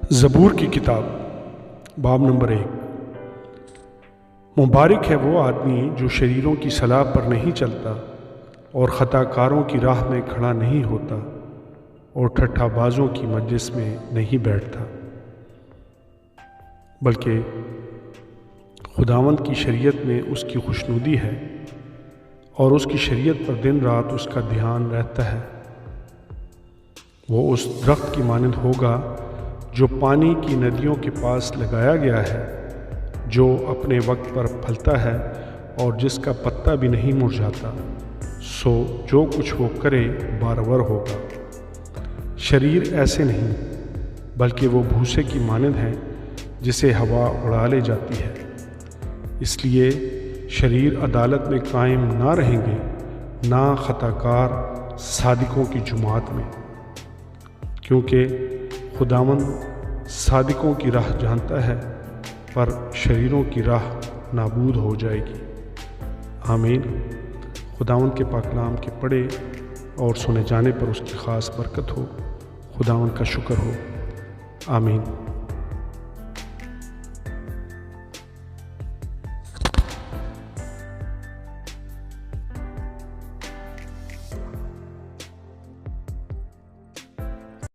زبور کی کتاب باب نمبر 1۔ مبارک ہے وہ آدمی جو شریروں کی صلاح پر نہیں چلتا اور خطا کاروں کی راہ میں کھڑا نہیں ہوتا اور ٹھٹھا بازوں کی مجلس میں نہیں بیٹھتا، بلکہ خداوند کی شریعت میں اس کی خوشنودی ہے اور اس کی شریعت پر دن رات اس کا دھیان رہتا ہے۔ وہ اس درخت کی مانند ہوگا جو پانی کی ندیوں کے پاس لگایا گیا ہے، جو اپنے وقت پر پھلتا ہے اور جس کا پتا بھی نہیں مرجھاتا، سو جو کچھ وہ کرے بارور ہوگا۔ شریر ایسے نہیں، بلکہ وہ بھوسے کی مانند ہیں جسے ہوا اڑا لے جاتی ہے۔ اس لیے شریر عدالت میں قائم نہ رہیں گے، نہ خطا کار صادقوں کی جماعت میں، کیونکہ خداوند صادقوں کی راہ جانتا ہے، پر شریروں کی راہ نابود ہو جائے گی۔ آمین۔ خداوند کے پاک کلام کے پڑھے اور سنے جانے پر اس کی خاص برکت ہو۔ خداوند کا شکر ہو۔ آمین۔